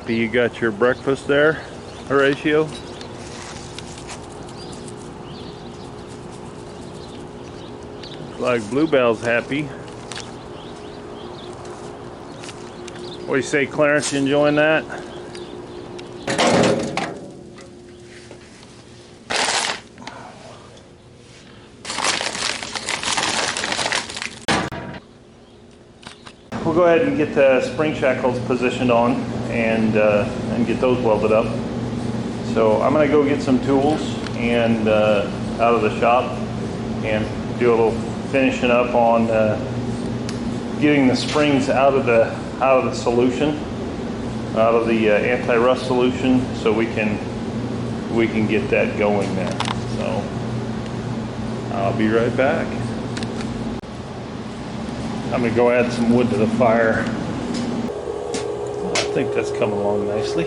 happy you got your breakfast there, Horatio. Looks like Bluebell's happy. What do you say, Clarence? You enjoying that? We'll go ahead and get the spring shackles positioned on and get those welded up. So I'm going to go get some tools and out of the shop and do a little finishing up on getting the springs out of the solution, out of the anti-rust solution, so we can get that going there. So I'll be right back. I'm going to go add some wood to the fire. I think that's coming along nicely.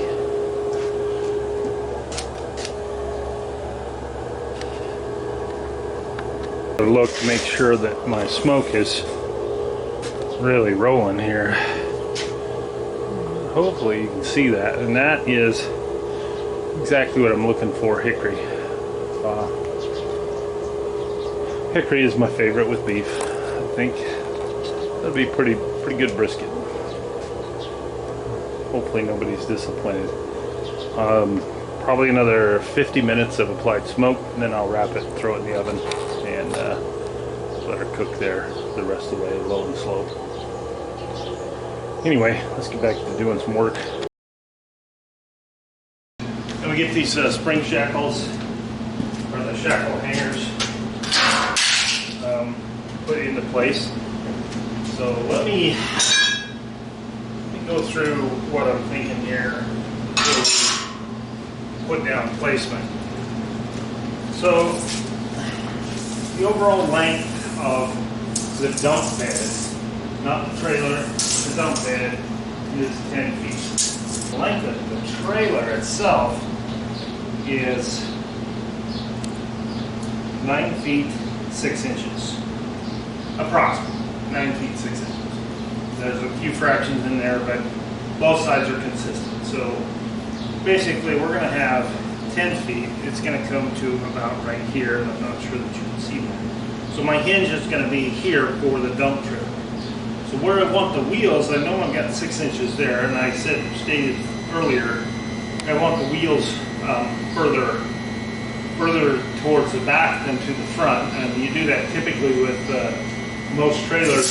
Look to make sure that my smoke is really rolling here. Hopefully you can see that, and that is exactly what I'm looking for. Hickory. Hickory is my favorite with beef. I think that'd be pretty good brisket. Hopefully nobody's disappointed. Probably another 50 minutes of applied smoke, and then I'll wrap it, throw it in the oven, and let her cook there the rest of the way, low and slow. Anyway, let's get back to doing some work. Then we get these spring shackles, or the shackle hangers, put into place. So let me go through what I'm thinking here to put down placement. So the overall length of the dump bed, not the trailer, the dump bed, is 10 feet. The length of the trailer itself is 9 feet 6 inches, approximately 9 feet 6 inches. There's a few fractions in there, but both sides are consistent. So basically we're going to have 10 feet. It's going to come to about right here, and I'm not sure that you can see that. So my hinge is going to be here for the dump trailer. So where I want the wheels, I know I've got 6 inches there, and I stated earlier, I want the wheels further towards the back than to the front, and you do that typically with most trailers,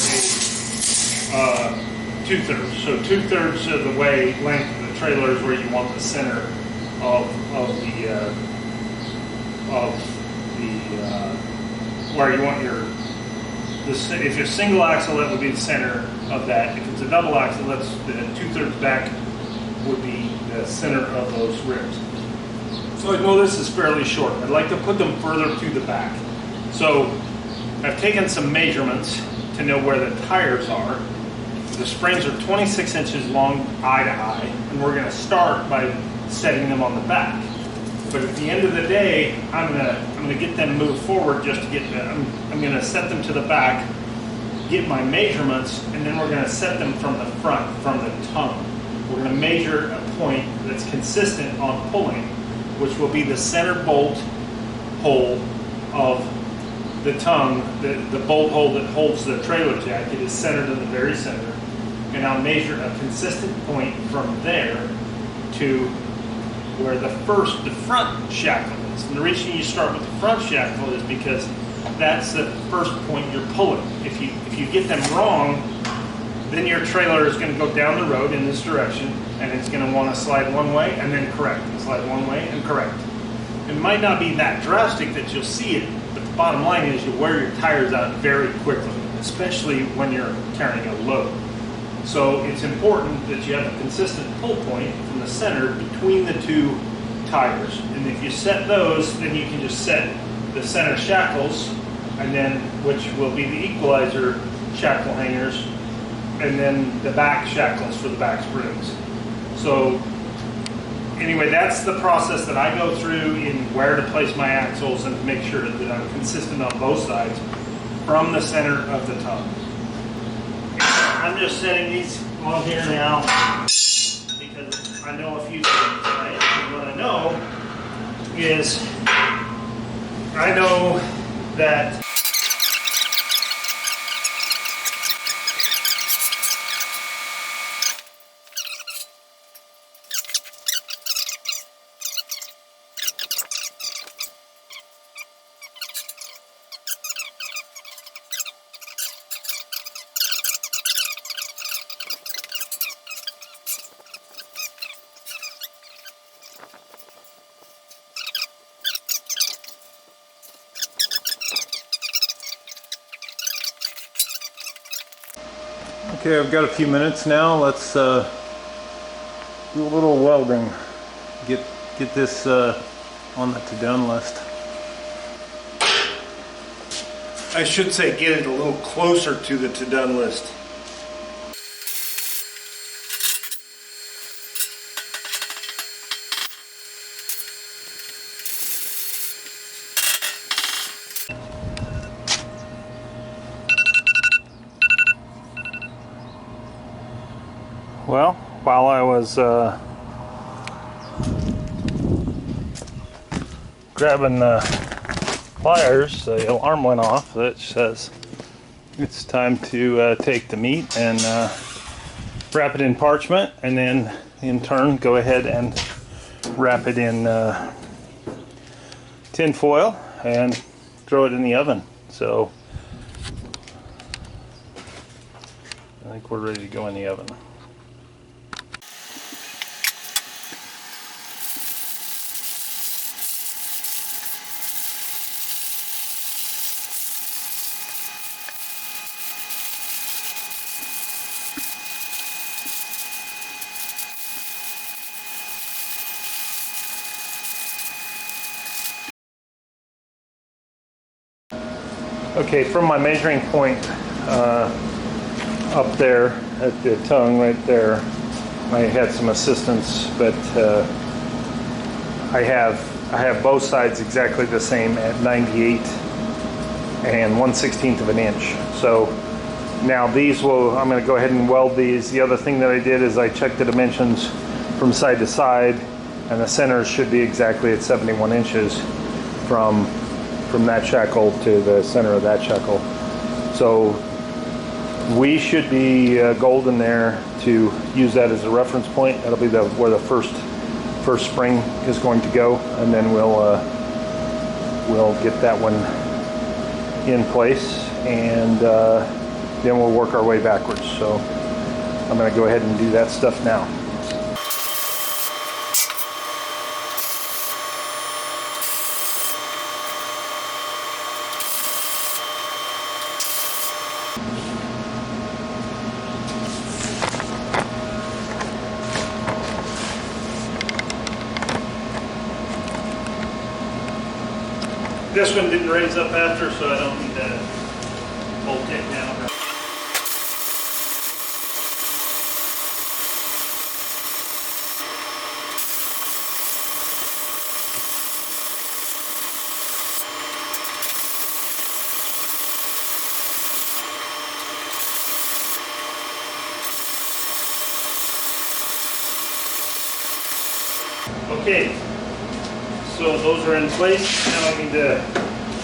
2/3. So 2/3 of the way length of the trailer is where you want the center of where you want if you're single axle, that would be the center of that. If it's a double axle, that's the 2/3 back would be the center of those ribs. So I know this is fairly short. I'd like to put them further to the back. So I've taken some measurements to know where the tires are. The springs are 26 inches long, eye to eye, and we're going to start by setting them on the back. But at the end of the day, I'm gonna get them moved forward just to get them. I'm gonna set them to the back, get my measurements, and then we're gonna set them from the front, from the tongue. We're gonna measure a point that's consistent on pulling, which will be the center bolt hole of the tongue. The bolt hole that holds the trailer jacket is centered in the very center, and I'll measure a consistent point from there to where the front shackle is. And the reason you start with the front shackle is because that's the first point you're pulling. If you get them wrong, then your trailer is going to go down the road in this direction, and it's going to want to slide one way and then correct, and slide one way and correct. It might not be that drastic that you'll see it, but the bottom line is you wear your tires out very quickly, especially when you're carrying a load. So it's important that you have a consistent pull point from the center between the two tires. And if you set those, then you can just set the center shackles, and then which will be the equalizer shackle hangers, and then the back shackles for the back springs. So anyway, that's the process that I go through in where to place my axles and to make sure that I'm consistent on both sides from the center of the tongue. I'm just setting these on here now because I know a few things, right? And what I know is, I know that Okay, I've got a few minutes now. Let's do a little welding. Get this on the to-done list. I should say get it a little closer to the to-done list. Well, while I was grabbing the pliers, the alarm went off that says it's time to take the meat and wrap it in parchment, and then in turn go ahead and wrap it in tin foil and throw it in the oven. So I think we're ready to go in the oven. Okay, from my measuring point up there at the tongue right there, I had some assistance, but I have both sides exactly the same at 98 and 1/16 of an inch. So now these I'm going to go ahead and weld these. The other thing that I did is I checked the dimensions from side to side, and the centers should be exactly at 71 inches from that shackle to the center of that shackle. So we should be golden there to use that as a reference point. That'll be where the first spring is going to go, and then we'll get that one in place, and then we'll work our way backwards. So I'm going to go ahead and do that stuff now. This one didn't raise up after, so I don't need to bolt it down. Okay, so those are in place. Now I need to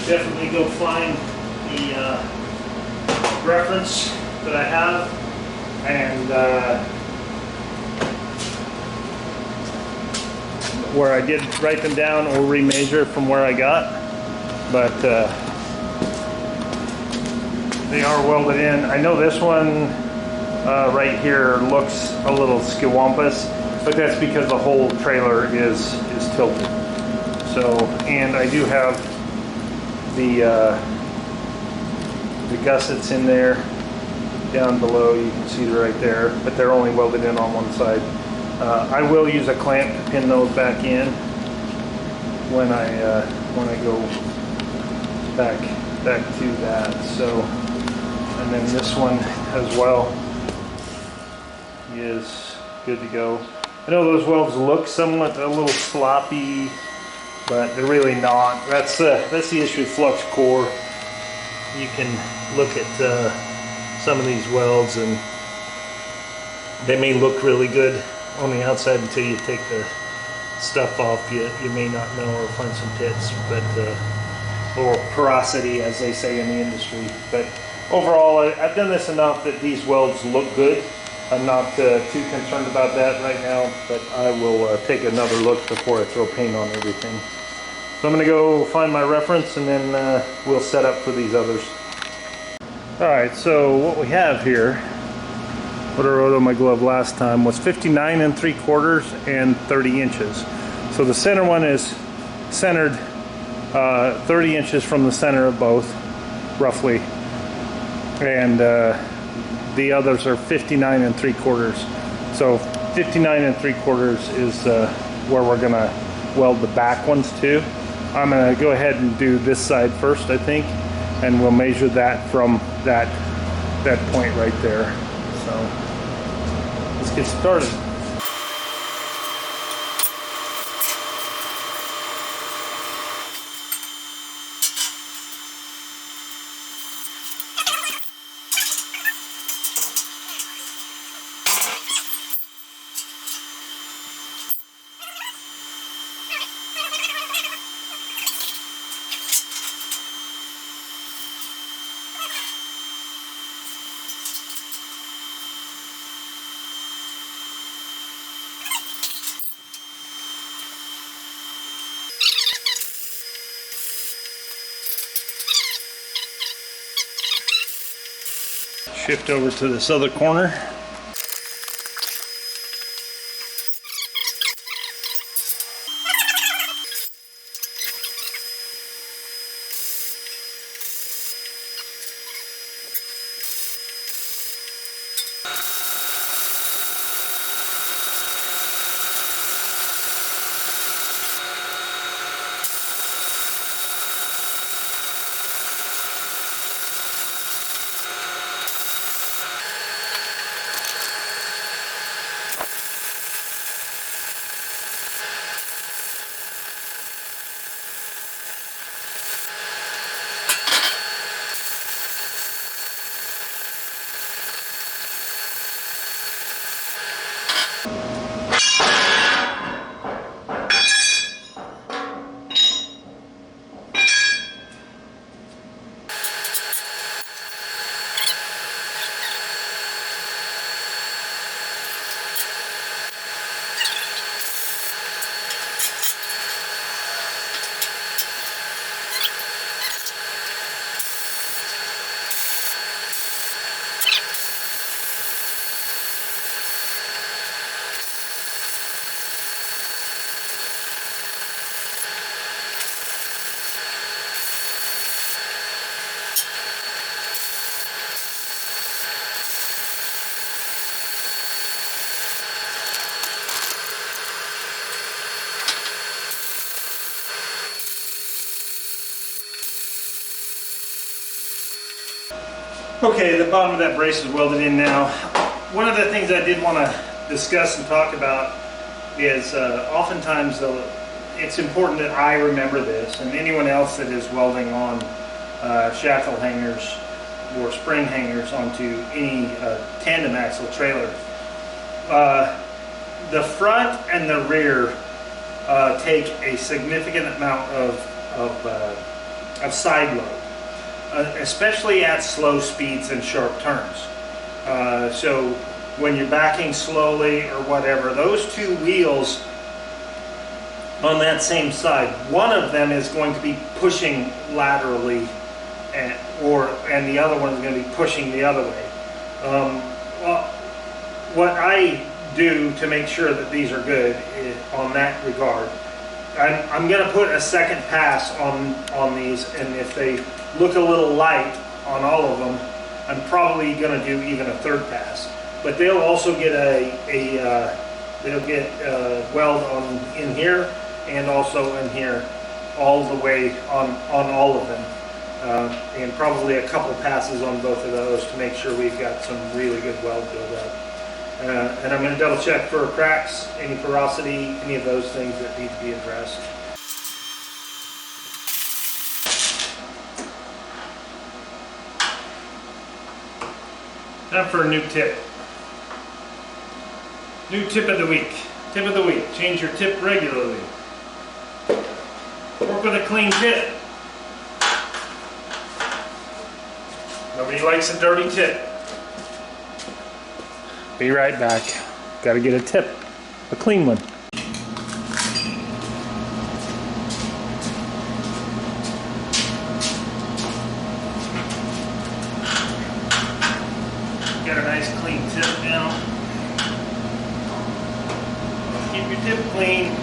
definitely go find the reference that I have, and where I did write them down or remeasure from where I got, but they are welded in. I know this one right here looks a little skiwampus, but that's because the whole trailer is tilted. So, and I do have the gussets in there down below. You can see right there, but they're only welded in on one side. I will use a clamp to pin those back in when I go back to that. So, and then this one as well is good to go. I know those welds look somewhat a little sloppy, but they're really not. That's the issue with flux core. You can look at some of these welds, and they may look really good on the outside until you take the stuff off. You may not know or find some pits, but or porosity, as they say in the industry. But overall, I've done this enough that these welds look good. I'm not too concerned about that right now, but I will take another look before I throw paint on everything. So I'm going to go find my reference, and then we'll set up for these others. All right, so what we have here, what I wrote on my glove last time, was 59 3/4 and 30 inches. So the center one is centered 30 inches from the center of both, roughly, and the others are 59 3/4. So 59 3/4 is where we're going to weld the back ones to. I'm going to go ahead and do this side first, I think, and we'll measure that from that point right there. So let's get started. Shift over to this other corner. Okay, the bottom of that brace is welded in now. One of the things I did want to discuss and talk about is oftentimes it's important that I remember this, and anyone else that is welding on shackle hangers or spring hangers onto any tandem axle trailer. The front and the rear take a significant amount of side load. Especially at slow speeds and sharp turns. So when you're backing slowly or whatever, those two wheels on that same side, one of them is going to be pushing laterally and the other one is going to be pushing the other way. Well, what I do to make sure that these are good on that regard, I'm going to put a second pass on these, and if they look a little light on all of them, I'm probably going to do even a third pass. But they'll also get they'll get weld in here and also in here, all the way on all of them, and probably a couple passes on both of those to make sure we've got some really good weld build-up. And I'm going to double check for cracks, any porosity, any of those things that need to be addressed. Time for a new tip. New tip of the week. Tip of the week. Change your tip regularly. Work with a clean tip. Nobody likes a dirty tip. Be right back. Got to get a tip, a clean one. Got a nice clean tip now. Keep your tip clean.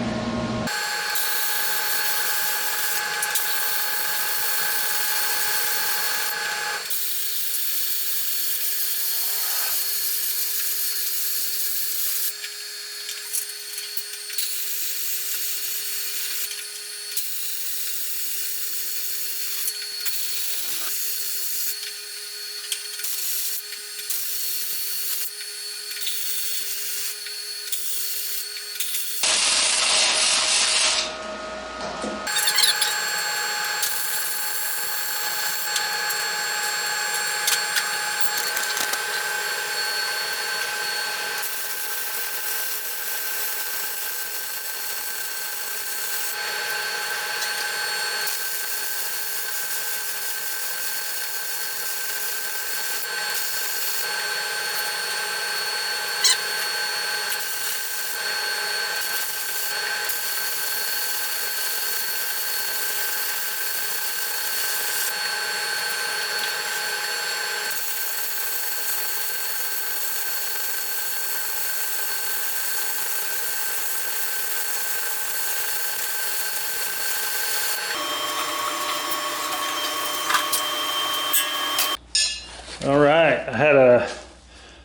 All right, I had a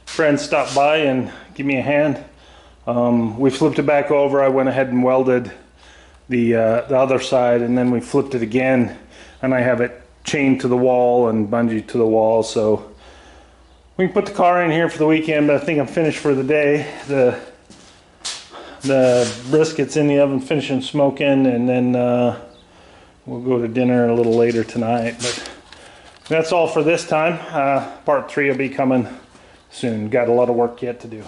friend stop by and give me a hand. We flipped it back over. I went ahead and welded the other side, and then we flipped it again, and I have it chained to the wall and bungee to the wall, so we can put the car in here for the weekend. But I think I'm finished for the day. The brisket's in the oven finishing smoking, and then we'll go to dinner a little later tonight. But that's all for this time. Part 3 will be coming soon. Got a lot of work yet to do.